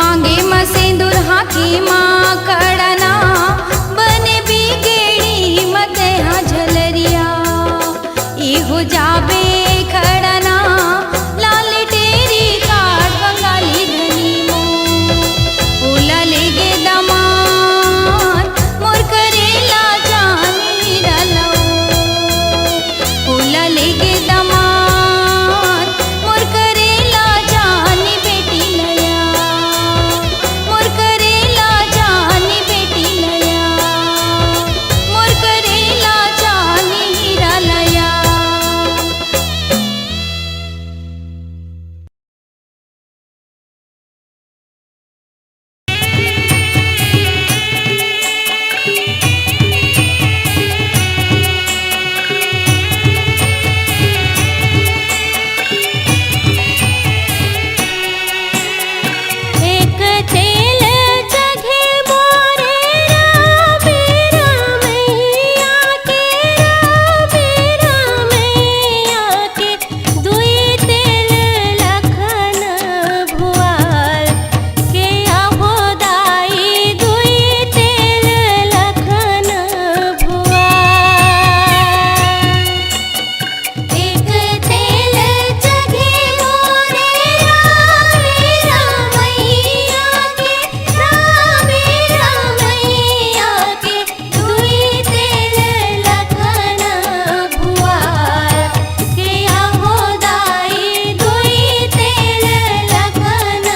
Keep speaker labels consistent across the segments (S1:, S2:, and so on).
S1: मांगे म सिंदूर हाकी माँ कड़ना बने बिगेड़ी मते हाँ झलरिया इहो जाबे खड़ना लाल टेरी काट बंगाली धनी मो ओला लेगे दमान मोर करेला जान मीरा लो ओला लेगे दमान मोर करेला जान बेटी लया मोर करेला जान बेटी लया मोर करेला जान हीरा लया।
S2: एक तेल जघे मोरे रामे रामैया के दुई तेल लखन भुआर के आहो दाई दुई तेल लखन भुआर। एक तेल जघे मोरे रामे रामैया के दुई तेल लखन भुआर के आहो दाई दुई तेल लखन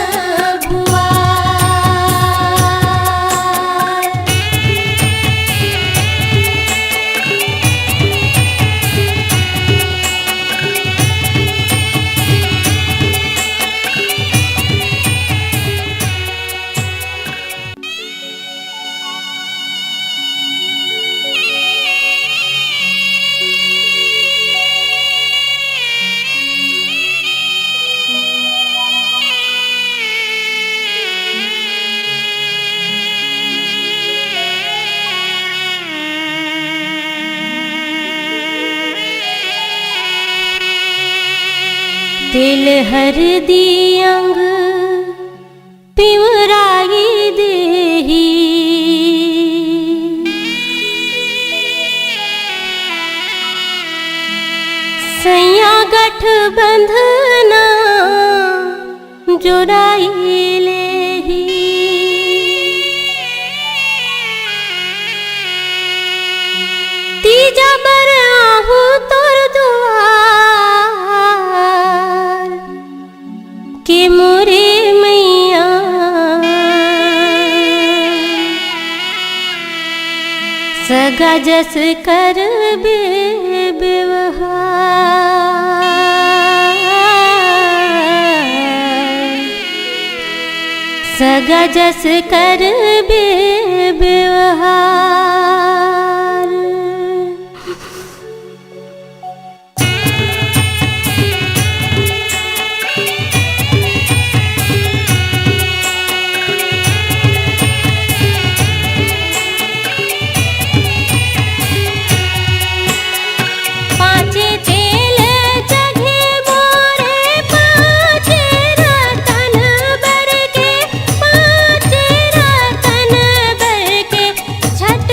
S2: तिल हरदी अंग पिवराई देही सैया गठ बंधना जोड़ाई लेही तीजा बर आहू तोर दुआर के मोरे मैया सगा जस कर व्यवहार सगा जस कर व्यवहार। पाँचे तेल जघे मोरे पाँच रतन बर के छठ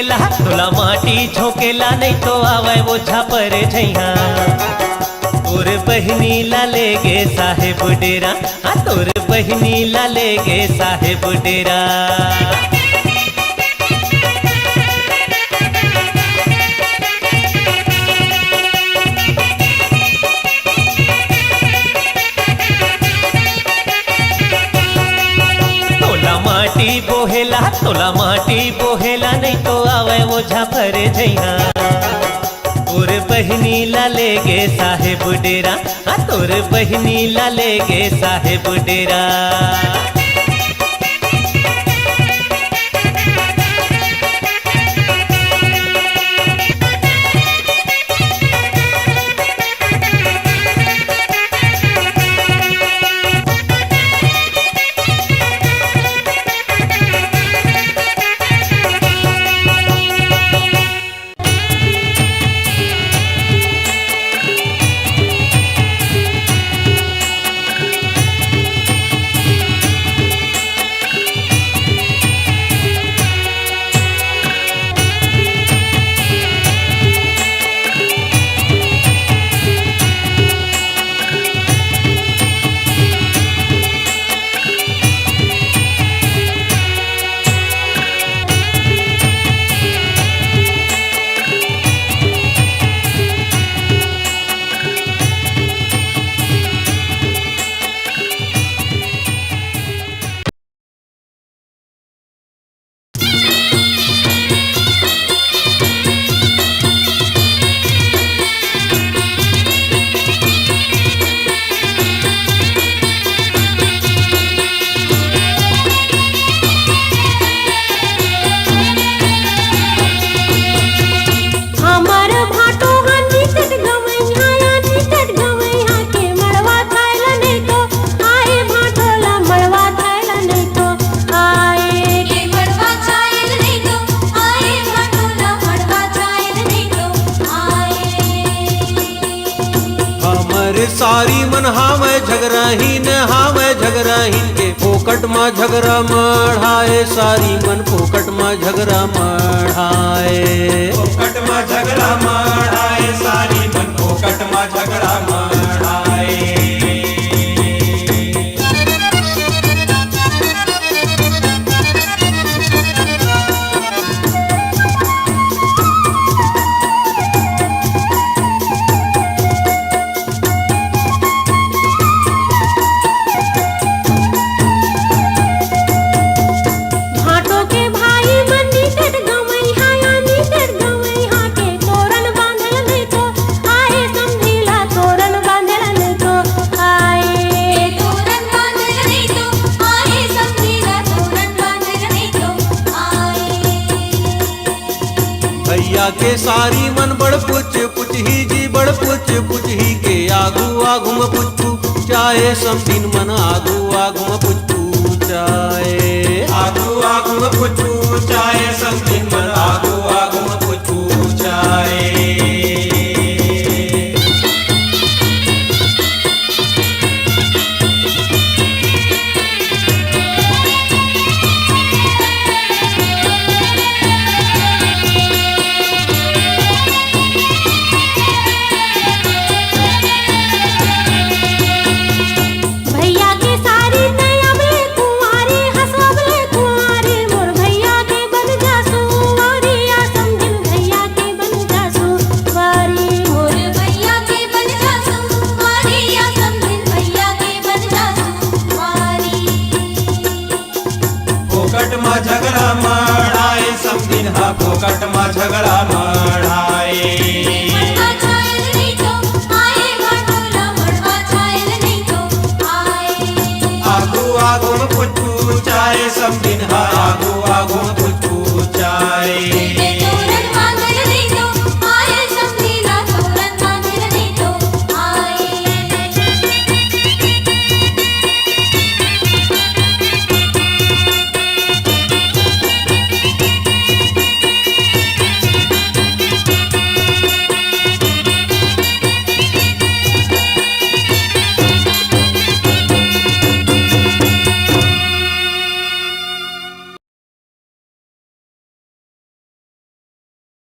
S3: झोंकेला तोला माटी झोंकेला नहीं तो आवे ओझा पर जइहा तोर बहनी ला ले गे साहेब डेरा हाँ तोर बहनी ला ले गे साहेब डेरा तोला माटी बोहेला नहीं तो आवे ओझा पर जइहा तोर बहनी ला ले गे साहेब डेरा हाँ तोर बहनी ला ले गे साहेब डेरा
S4: सारी मन हावे झगराहीन के फोकट मा झगरा मढ़ाए सारी मन फोकट मा झगरा मढ़ाए
S5: फोकट मा झगरा मढ़ाए सारी मन फोकट मा झगरा मढ़ाए
S4: के सारी मन बड़ पुछ ही जी बड़ पुछ ही के आगू आगू में पुछ चाहे समझिन मन आगू आगू में पुछ चाहे
S5: आगू आगू में पुछ चाहे समझिन मन आगू आगू में पुछ चाहे झगड़ा मढ़ाए समझिन हा फोकट मा झगड़ा मढ़ाए आगू आगू में पुछ चाहे समझिन हा आगू आगू में पुछ चाहे